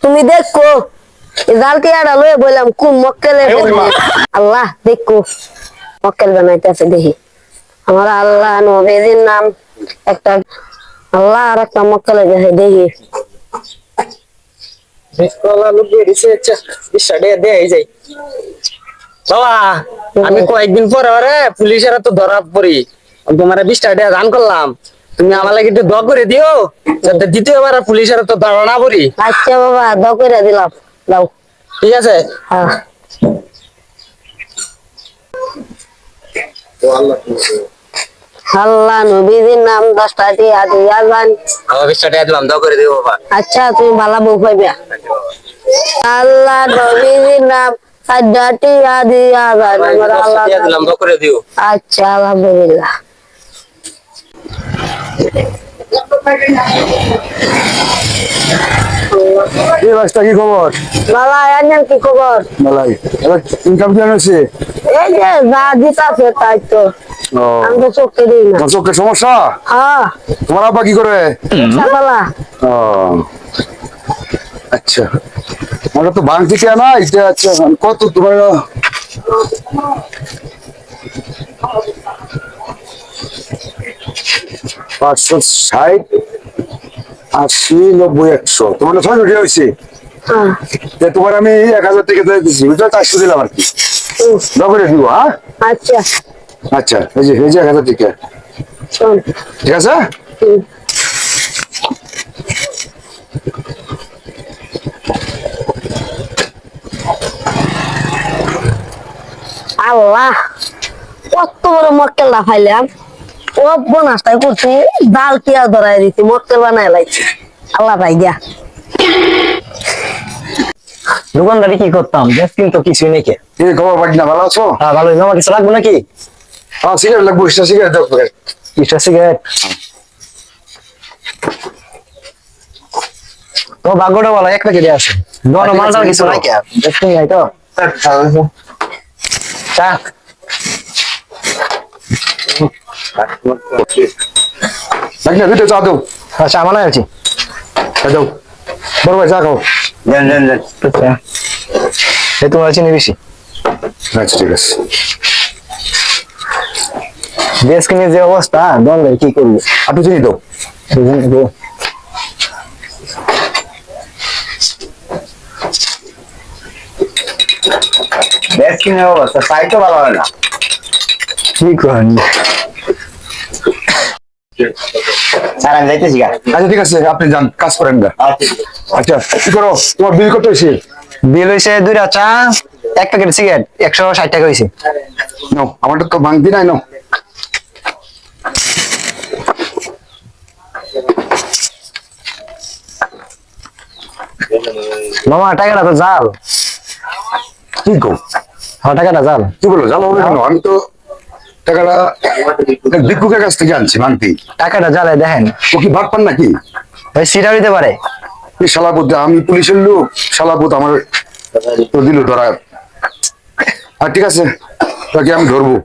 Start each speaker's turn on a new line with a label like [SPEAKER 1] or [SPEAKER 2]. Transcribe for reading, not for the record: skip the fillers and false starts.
[SPEAKER 1] তুমি দেখো জালটি আড়া লয়ে বললাম কোন মক্কেলের আল্লাহ দেখো মক্কেল বানাইতেছে দেখি আমার আল্লাহ নবীর নাম একটা আল্লাহ আর একটা মক্কেলের কাছে দেখি
[SPEAKER 2] আমি কয়েকদিন পরে পুলিশের তো ধরা পড়ি তোমার 20 টাকা দান করলাম তুমি আমার লাগে একটু দোয়া করে দিও যাতে দ্বিতীয়বার পুলিশের তো ধরা না পড়ি।
[SPEAKER 1] আচ্ছা বাবা দোয়া করে দিলাম দাও
[SPEAKER 2] ঠিক আছে।
[SPEAKER 1] হ্যাঁ আল্লাহ নবীর নাম 10টা দিয়া দিয়া যান
[SPEAKER 2] আমার 20 টাকা দিলাম দোয়া করে দিও বাবা।
[SPEAKER 1] আচ্ছা তুমি ভালো বউ পাইবে আল্লাহ নবীর নাম 4টা দিয়া দিয়া যান আমার আল্লাহ
[SPEAKER 2] দিলাম দোয়া করে দিও।
[SPEAKER 1] আচ্ছা আলহামদুলিল্লাহ
[SPEAKER 3] কি খবর
[SPEAKER 1] বাবা এর কি খবর
[SPEAKER 3] মালাই ইনকাম কেমন আছে?
[SPEAKER 1] এই যে যা দিতাছে তাই তো আমি তো চোখে দিই না।
[SPEAKER 3] চোখের সমস্যা?
[SPEAKER 1] হ্যাঁ
[SPEAKER 3] তোমার আব্বা কি করে?
[SPEAKER 1] সকালা
[SPEAKER 3] ও আচ্ছা আমরা তো ভাঙতি কে না এটা আচ্ছা কত তোমার 560 80 90 100 তোমার 600 টাকা হয়েছে। তোমার আমি 1000 টাকা দিয়ে দিচ্ছি বুঝছো 400 দিলাম আর কি করে দিব। হ্যাঁ
[SPEAKER 1] আচ্ছা
[SPEAKER 3] আচ্ছা এই যে 1000 টাকা ঠিক আছে।
[SPEAKER 1] আল্লাহ কত বড় মক্কেলটা ফাইলাম ও বোনাসটাই করছি ডাল টিয়া ধরাই দিচ্ছি মক্কেল বানাই লাইছি আল্লাহ ভাই গিয়া
[SPEAKER 2] দোকানদারি কি করতাম দেখছিন তো কিছুই নেই কে।
[SPEAKER 3] কি খবর বাগনা ভালো আছো?
[SPEAKER 2] হ্যাঁ ভালো। জমা কিছু লাগবে নাকি?
[SPEAKER 3] হ্যাঁ সিগারেট লাগবে সিগারেট দাও করে
[SPEAKER 2] কিসটা সিগারেট তো ভাগ্যটা বলা এক প্যাকেটে আছে দোকানে মালটা কিছু নাই কে দেখছিন নাই তো চা
[SPEAKER 3] বাগনা দুটো চা দাও।
[SPEAKER 2] আচ্ছা আমার আছে
[SPEAKER 3] দাও বড় ভাই চা খাও।
[SPEAKER 2] দেন দেন দেন এই তোমার চিনি বেশি
[SPEAKER 3] আচ্ছা ঠিক আছে।
[SPEAKER 2] দেশ কিনে যে অবস্থা দলে কি করবো
[SPEAKER 3] একটু চিনি দাও।
[SPEAKER 2] দেশ কিনে অবস্থা তাই তো ভালো হয় না কি করেন স্যার আমি যাইতেছি গা।
[SPEAKER 3] আচ্ছা ঠিক আছে আপনি যান কাজ করেন না। আচ্ছা কি করো তোমার বিল কত হয়েছে?
[SPEAKER 2] বিল হয়েছে 2টা চা 1 প্যাকেট সিগারেট 160 টাকা হয়েছে।
[SPEAKER 3] নাও আমারটা তো ভাঙতি নাই নাও।
[SPEAKER 2] মামা টাকাটা তো জাল
[SPEAKER 3] কি গো
[SPEAKER 2] হ্যাঁ টাকাটা জাল
[SPEAKER 3] কি বলো জানো হবে কেন? আমি তো টাকাটা ভিক্ষুকের কাছ থেকে আনছি ভাঙতি।
[SPEAKER 2] টাকাটা জালে দেখেন
[SPEAKER 3] ও কি ভাগ পান নাকি?
[SPEAKER 2] ভাই সিটা দিতে পারে
[SPEAKER 3] এই শালাপুত আমি পুলিশের লোক শালাপুত আমার তো দিল ধরা। আর ঠিক আছে তাকে আমি ধরবো।